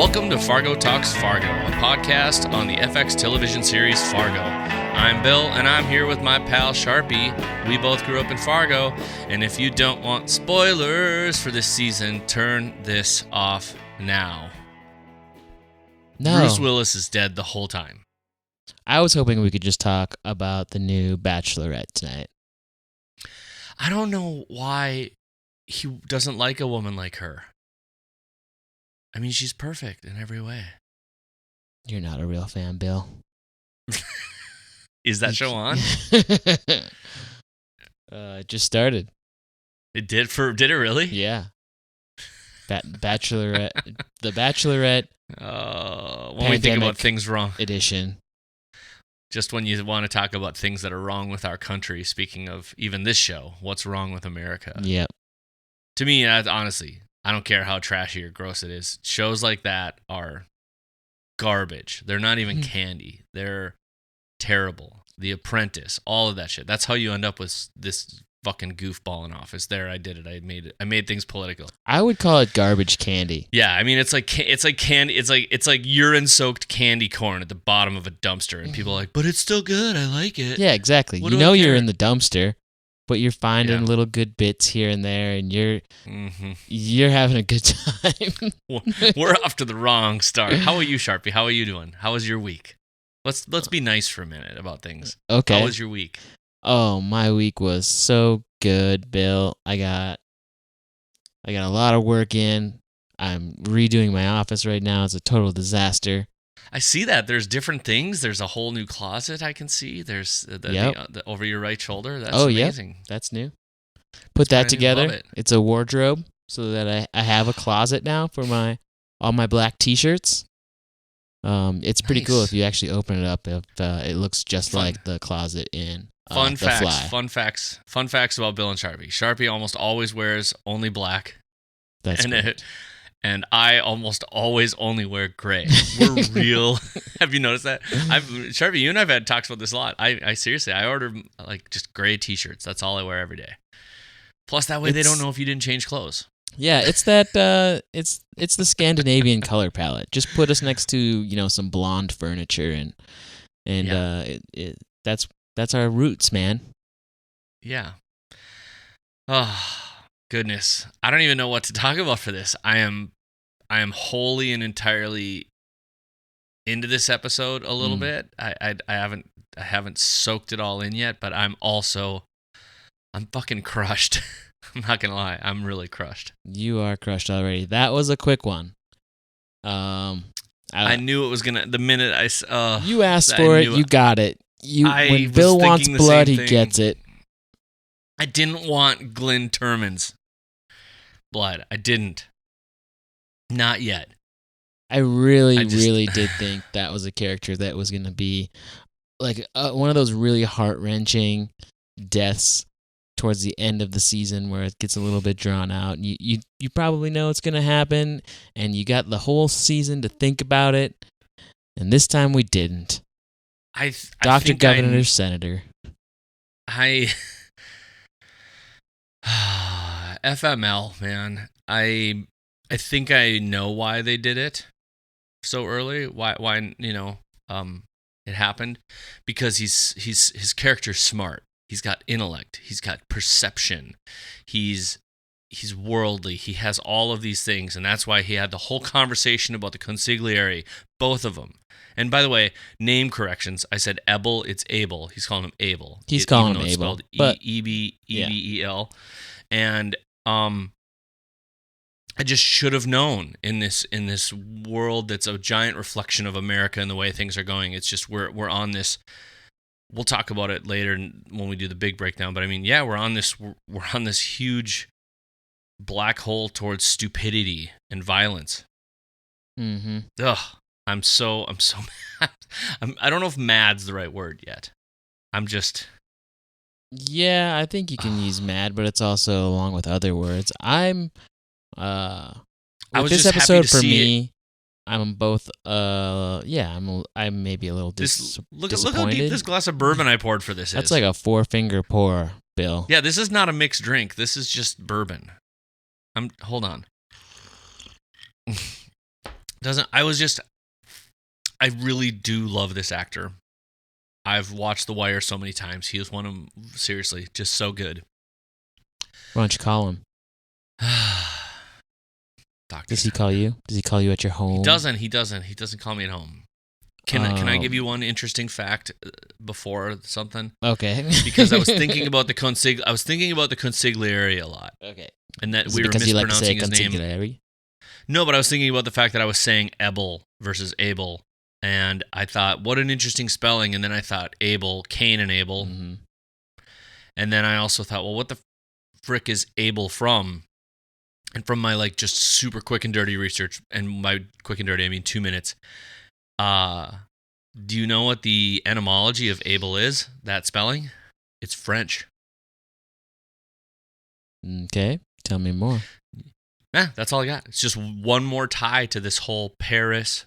Welcome to Fargo Talks Fargo, a podcast on the FX television series Fargo. I'm Bill, and I'm here with my pal Sharpie. We both grew up in Fargo, and if you don't want spoilers for this season, turn this off now. No. Bruce Willis is dead the whole time. I was hoping we could just talk about the new Bachelorette tonight. I don't know why he doesn't like a woman like her. I mean, she's perfect in every way. You're not a real fan, Bill. Is that show on? It just started. It did it really? Yeah. Bachelorette. The Bachelorette. When we think about things wrong. Edition. Just when you want to talk about things that are wrong with our country, speaking of even this show, what's wrong with America? Yep. To me, honestly, I don't care how trashy or gross it is. Shows like that are garbage. They're not even candy. They're terrible. The Apprentice, all of that shit. That's how you end up with this fucking goofball in office. There, I did it. I made things political. I would call it garbage candy. Yeah, I mean it's like candy. It's like urine-soaked candy corn at the bottom of a dumpster, and people are like, but it's still good. I like it. Yeah, exactly. What you do know I you're care? in the dumpster, but you're finding little good bits here and there, and you're having a good time. We're off to the wrong start. How are you, Sharpie? How are you doing? How was your week? Let's be nice for a minute about things. Okay. How was your week? Oh, my week was so good, Bill. I got a lot of work in. I'm redoing my office right now. It's a total disaster. I see that. There's different things. There's a whole new closet I can see. There's the over your right shoulder. That's amazing. Yep. That's new. Put that together. Love it. It's a wardrobe so that I have a closet now for all my black T-shirts. It's pretty cool if you actually open it up. It looks just like the closet in Fun The Fly. Fun facts about Bill and Sharpie. Sharpie almost always wears only black. That's great. And I almost always only wear gray. We're real. Have you noticed that? Sharpie, you and I've had talks about this a lot. I seriously, I order like just gray T-shirts. That's all I wear every day. Plus, that way they don't know if you didn't change clothes. Yeah, it's that. It's the Scandinavian color palette. Just put us next to some blonde furniture and that's our roots, man. Yeah. Oh goodness, I don't even know what to talk about for this. I am wholly and entirely into this episode a little bit. I haven't soaked it all in yet, but I'm fucking crushed. I'm not gonna lie, I'm really crushed. You are crushed already. That was a quick one. I knew it was gonna. The minute you asked for it, you got it. When Bill wants blood, he gets it. I didn't want Glynn Turman's blood. I didn't. Not yet. I really did think that was a character that was gonna be like one of those really heart-wrenching deaths towards the end of the season where it gets a little bit drawn out. You probably know it's going to happen, and you got the whole season to think about it, and this time we didn't. Dr. Governor, Senator. FML, man. I think I know why they did it so early. Why it happened, because his character's smart. He's got intellect. He's got perception. He's worldly. He has all of these things, and that's why he had the whole conversation about the consigliere, both of them. And by the way, name corrections. I said Ebel. It's Abel. He's calling him Abel. He's calling him Abel. Spelled E-B-E-B-E-L. And I just should have known in this world that's a giant reflection of America and the way things are going. It's just we're on this. We'll talk about it later when we do the big breakdown. But I mean, yeah, we're on this huge black hole towards stupidity and violence. Mm-hmm. Ugh, I'm so mad. I don't know if mad's the right word yet. I'm just. Yeah, I think you can use mad, but it's also along with other words. I'm. I was this just episode happy to for see me. it. I'm both. I'm maybe a little Look disappointed. how deep this glass of bourbon I poured for this is. That's like a 4-finger pour, Bill. Yeah, this is not a mixed drink. This is just bourbon. Hold on. I really do love this actor. I've watched The Wire so many times. He is one of them, seriously, just so good. Why don't you call him? Does he call you? Does he call you at your home? He doesn't. He doesn't call me at home. Can I give you one interesting fact before something? Okay. Because I was thinking about the consigliere a lot. Okay. And that we were mispronouncing his name. No, but I was thinking about the fact that I was saying Ebel versus Abel. And I thought, what an interesting spelling. And then I thought Abel, Cain and Abel. Mm-hmm. And then I also thought, well, what the frick is Abel from? And from my like just super quick and dirty research, and by quick and dirty I mean 2 minutes. Do you know what the etymology of Abel is? That spelling? It's French. Okay, tell me more. That's all I got. It's just one more tie to this whole pears.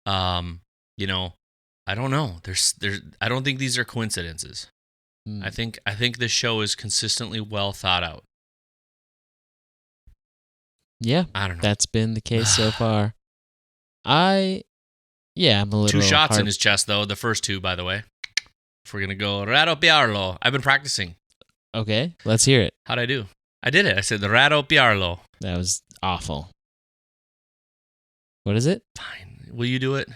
I don't know. There's I don't think these are coincidences. I think this show is consistently well thought out. Yeah, I don't know. That's been the case so far. I'm a little 2 shots in his chest though. The first 2, by the way. If we're gonna go raddoppiarlo, I've been practicing. Okay, let's hear it. How'd I do? I did it. I said the raddoppiarlo. That was awful. What is it? Fine. Will you do it?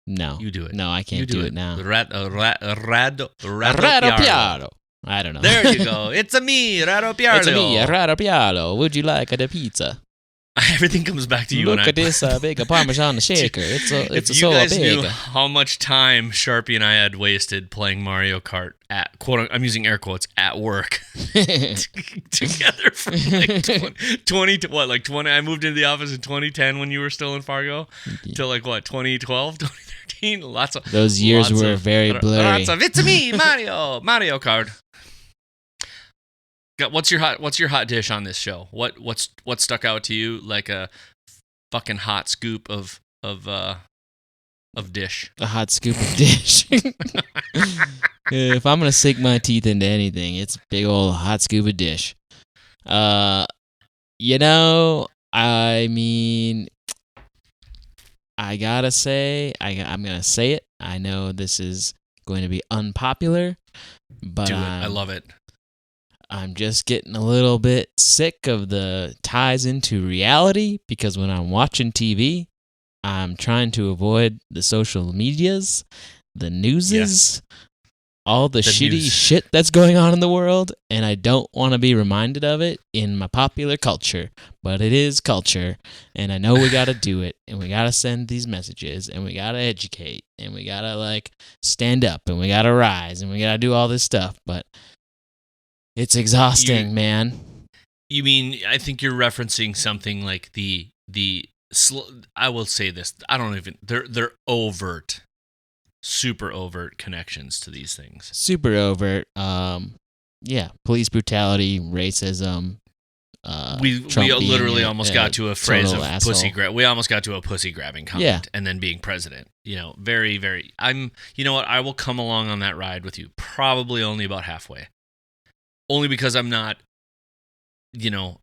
No. You do it. No, I can't do it now. Raddoppiarlo. I don't know. There you go. It's a me, Raddoppiarlo. It's a me, Raddoppiarlo. Would you like the pizza? Everything comes back to you. Look at this big Parmesan shaker. It's so big. If you guys knew how much time Sharpie and I had wasted playing Mario Kart at I'm using air quotes at work together for like 20 to what, like 20. I moved into the office in 2010 when you were still in Fargo till like what, 2012, 2013. Lots of those years were very blurry. Lots of it's me, Mario Kart. What's your hot dish on this show? What stuck out to you like a fucking hot scoop of dish? A hot scoop of dish. If I'm gonna sink my teeth into anything, it's a big old hot scoop of dish. I mean, I gotta say, I'm gonna say it. I know this is going to be unpopular, but do it. I love it. I'm just getting a little bit sick of the ties into reality because when I'm watching TV, I'm trying to avoid the social medias, the newses, all the shitty shit that's going on in the world, and I don't want to be reminded of it in my popular culture. But it is culture, and I know we got to do it, and we got to send these messages, and we got to educate, and we got to stand up, and we got to rise, and we got to do all this stuff, but it's exhausting, man. You mean, I think you're referencing something like I will say this. I don't even, they're overt, super overt connections to these things. Super overt. Police brutality, racism. We literally almost got to a phrase of pussy grab. We almost got to a pussy grabbing comment, and then being president. Very, very. You know what? I will come along on that ride with you. Probably only about halfway. Only because I'm not,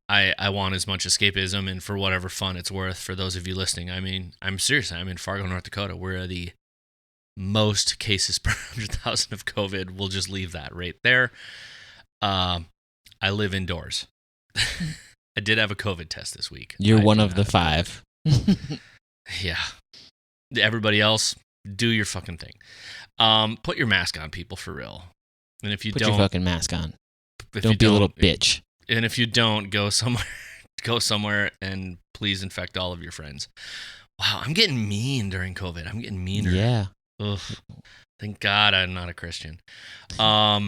I want as much escapism and for whatever fun it's worth for those of you listening. I mean, I'm serious. I'm in Fargo, North Dakota. We're the most cases per 100,000 of COVID. We'll just leave that right there. I live indoors. I did have a COVID test this week. You're one of the 5. Yeah. Everybody else, do your fucking thing. Put your mask on, people, for real. And if you Put don't, your fucking mask on. Don't be a little bitch. And if you don't, go somewhere and please infect all of your friends. Wow, I'm getting mean during COVID. I'm getting meaner. Yeah. Ugh. Thank God I'm not a Christian. I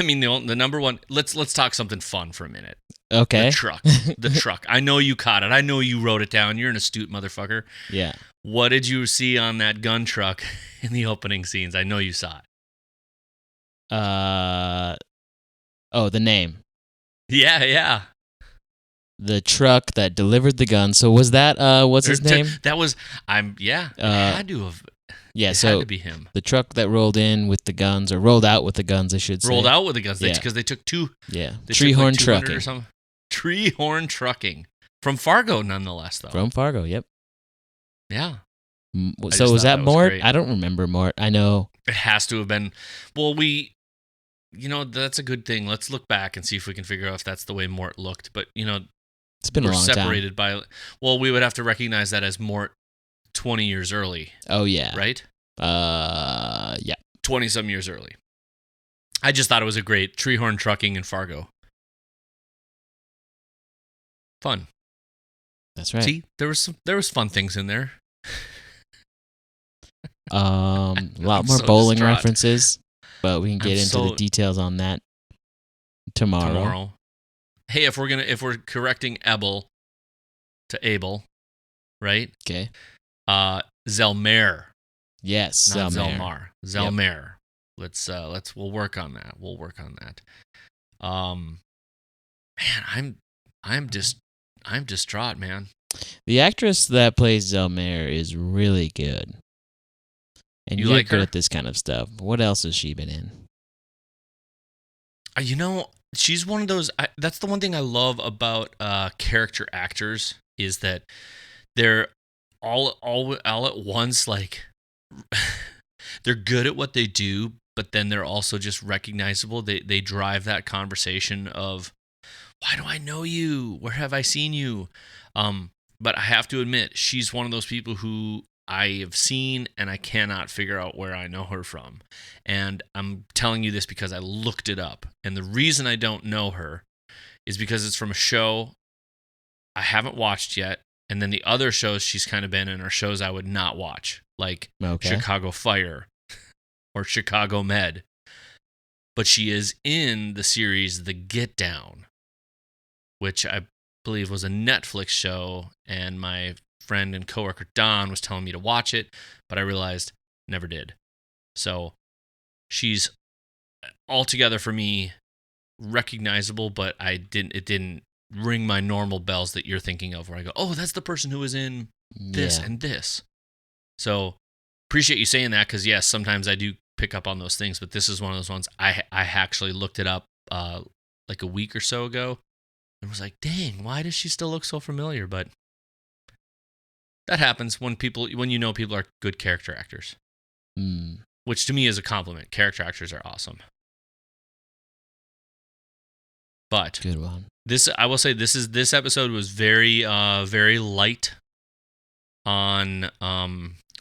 mean, the number one. Let's talk something fun for a minute. Okay. The truck. I know you caught it. I know you wrote it down. You're an astute motherfucker. Yeah. What did you see on that gun truck in the opening scenes? I know you saw it. The name. Yeah. The truck that delivered the gun. So was that what's his name? That was it had to have. Yeah, it so had to be him. The truck that rolled in with the guns, or rolled out with the guns, I should say. Rolled out with the guns, because they took 2. Yeah, Treehorn trucking or something. Treehorn trucking From Fargo, nonetheless, though. From Fargo, yep. Yeah. So was that Mort? I don't remember Mort. I know. It has to have been. Well, that's a good thing. Let's look back and see if we can figure out if that's the way Mort looked. But, it's been a long separated time. Well, we would have to recognize that as Mort 20 years early. Oh, yeah. Right? Yeah. 20-some years early. I just thought it was a great Treehorn Trucking in Fargo. Fun. That's right. See, there was fun things in there. A lot more bowling references, but we can get into the details on that tomorrow. Hey, if we're correcting Abel to Abel, right? Okay. Zelmer. Yes, not Zelmer. Zelmer. Yep. We'll work on that. Man, I'm distraught, man. The actress that plays Zelmer is really good. And you're like good her? at this kind of stuff. What else has she been in? She's one of those. That's the one thing I love about character actors is that they're all at once. Like they're good at what they do, but then they're also just recognizable. They drive that conversation of, why do I know you? Where have I seen you? But I have to admit, she's one of those people who I have seen and I cannot figure out where I know her from. And I'm telling you this because I looked it up. And the reason I don't know her is because it's from a show I haven't watched yet. And then the other shows she's kind of been in are shows I would not watch, like Chicago Fire or Chicago Med. But she is in the series The Get Down, which I believe was a Netflix show, and my friend and coworker Don was telling me to watch it, but I realized never did. So she's altogether for me recognizable, but it didn't ring my normal bells that you're thinking of, where I go, oh, that's the person who was in this and this. So appreciate you saying that, because yes, sometimes I do pick up on those things, but this is one of those ones I actually looked it up like a week or so ago and was like, dang, why does she still look so familiar? But that happens when you know people are good character actors, which to me is a compliment. Character actors are awesome. But good one. I will say this episode was very very light on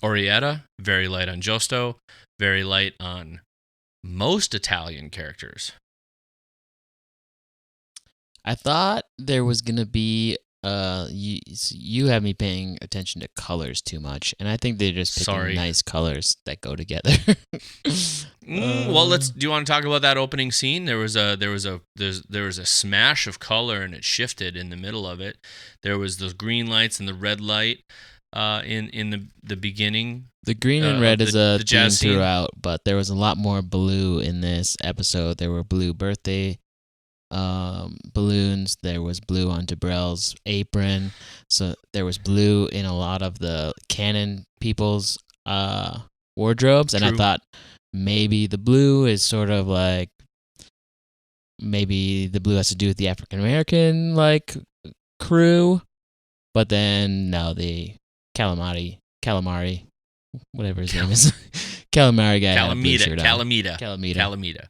Orietta, very light on Giusto, very light on most Italian characters. I thought there was gonna be you have me paying attention to colors too much, and I think they're just picking nice colors that go together. Well, do you want to talk about that opening scene? There was a smash of color, and it shifted in the middle of it. There was those green lights and the red light in the beginning. The green and red is a theme throughout, but there was a lot more blue in this episode. There were blue birthday balloons. There was blue on Debrell's apron. So there was blue in a lot of the canon people's wardrobes. True. And I thought maybe the blue is sort of like, maybe the blue has to do with the African American like crew. But then no, the calamari, whatever his name is, calamari guy. Calamita.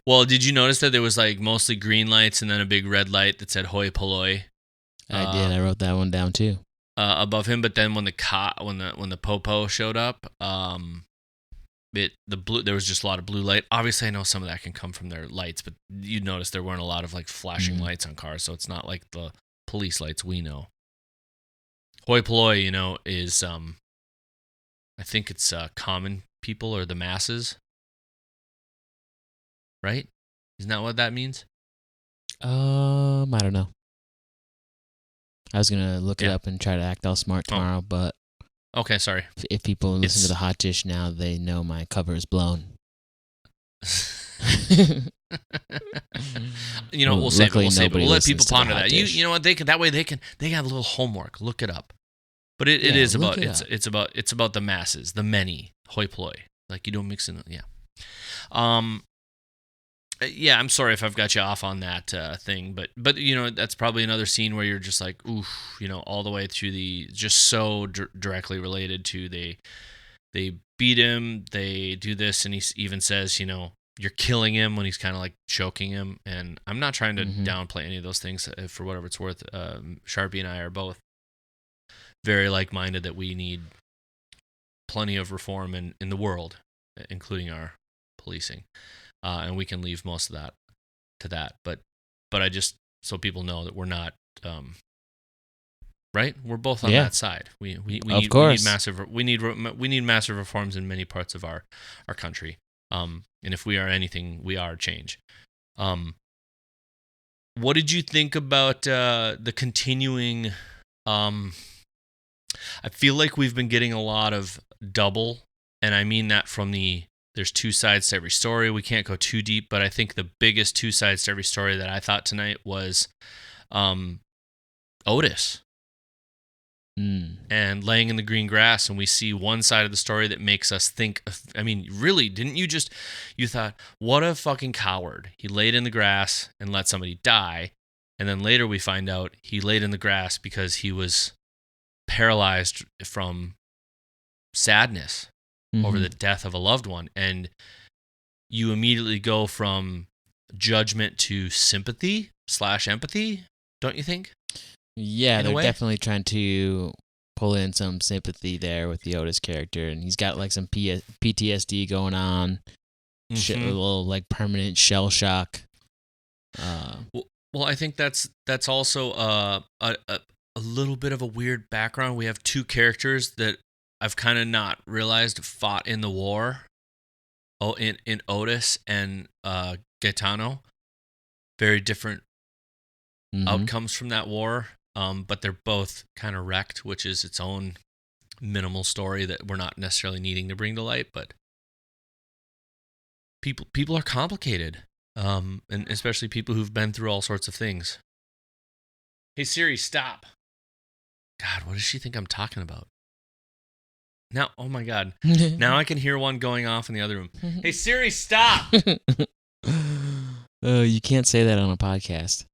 Well, did you notice that there was like mostly green lights and then a big red light that said "Hoi Polloi"? I did. I wrote that one down too. Above him, but then when the popo showed up, there was just a lot of blue light. Obviously, I know some of that can come from their lights, but you notice there weren't a lot of like flashing lights on cars, so it's not like the police lights we know. Hoi Polloi, is I think it's common people or the masses. Right? Isn't that what that means? I don't know. I was gonna look it up and try to act all smart tomorrow, but okay, sorry. If people listen to the Hotdish now, they know my cover is blown. We'll save it. We'll let people ponder that. You know what? They can have a little homework. Look it up. But it's about the masses, the many. Hoi polloi. Like you don't mix in. Yeah. Yeah, I'm sorry if I've got you off on that thing, but that's probably another scene where you're just like, oof, all the way through the just so directly related to they beat him, they do this, and he even says, you're killing him when he's kind of like choking him. And I'm not trying to downplay any of those things for whatever it's worth. Sharpie and I are both very like-minded that we need plenty of reform in the world, including our policing. And we can leave most of that to that. But I just, so people know that we're not, right? We're both on that side. We need massive reforms in many parts of our country. And if we are anything, we are change. What did you think about the continuing? I feel like we've been getting a lot of double, and I mean that from there's two sides to every story. We can't go too deep, but I think the biggest two sides to every story that I thought tonight was Otis. And laying in the green grass, and we see one side of the story that makes us think, really, didn't you thought, what a fucking coward. He laid in the grass and let somebody die. And then later we find out he laid in the grass because he was paralyzed from sadness over the death of a loved one. And you immediately go from judgment to sympathy / empathy, don't you think? Yeah, they're definitely trying to pull in some sympathy there with the Otis character, and he's got like some PTSD going on, a little like permanent shell shock. Well, I think that's also a little bit of a weird background. We have two characters that I've kind of not realized fought in the war. Oh, in Otis and Gaetano, very different outcomes from that war. But they're both kind of wrecked, which is its own minimal story that we're not necessarily needing to bring to light. But people are complicated, and especially people who've been through all sorts of things. Hey Siri, stop! God, what does she think I'm talking about? Now, oh my God, now I can hear one going off in the other room. Hey Siri, stop! Oh, you can't say that on a podcast.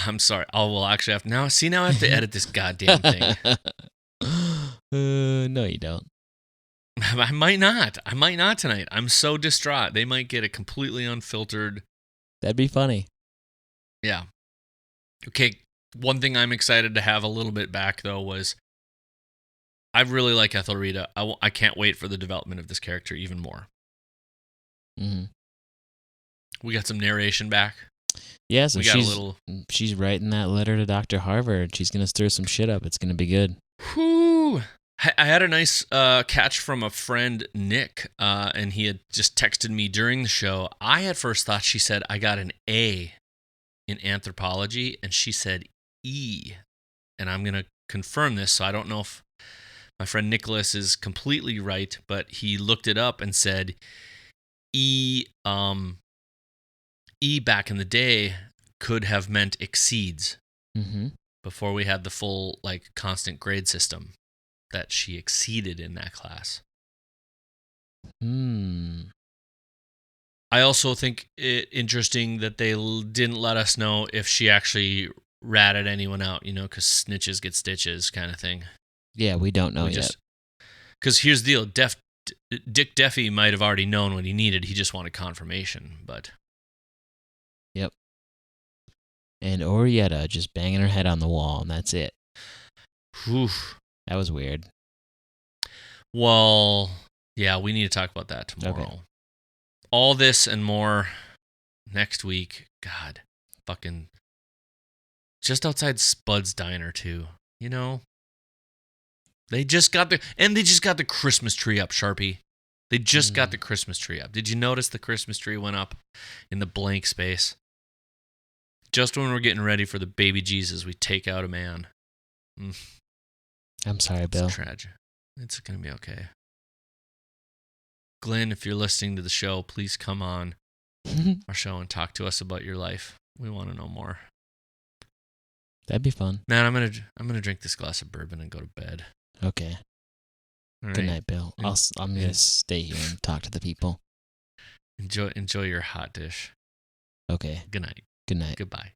I'm sorry. We'll actually have to now I have to edit this goddamn thing. No, you don't. I might not tonight. I'm so distraught. They might get a completely unfiltered. That'd be funny. Yeah. Okay. One thing I'm excited to have a little bit back though was I really like Ethelreda. I can't wait for the development of this character even more. We got some narration back. Yeah, so she's writing that letter to Dr. Harvard. She's going to stir some shit up. It's going to be good. Whew. I had a nice catch from a friend, Nick, and he had just texted me during the show. I at first thought she said, I got an A in anthropology, and she said E. And I'm going to confirm this, so I don't know if my friend Nicholas is completely right, but he looked it up and said E back in the day could have meant exceeds before we had the full like constant grade system, that she exceeded in that class. I also think it interesting that they didn't let us know if she actually ratted anyone out, because snitches get stitches kind of thing. Yeah, we don't know yet. Because here's the deal, Dick Duffy might have already known what he needed. He just wanted confirmation, but... Yep. And Orietta just banging her head on the wall, and that's it. Oof. That was weird. Well, yeah, we need to talk about that tomorrow. Okay. All this and more next week. God, fucking... Just outside Spud's Diner, too. They just got the Christmas tree up, Sharpie. They just got the Christmas tree up. Did you notice the Christmas tree went up in the blank space? Just when we're getting ready for the baby Jesus, we take out a man. I'm sorry, Bill. It's tragic. It's going to be okay. Glynn, if you're listening to the show, please come on our show and talk to us about your life. We want to know more. That'd be fun. Man, I'm gonna drink this glass of bourbon and go to bed. Okay. All Good night, Bill. I'm gonna stay here and talk to the people. Enjoy your hot dish. Okay. Good night. Good night. Goodbye.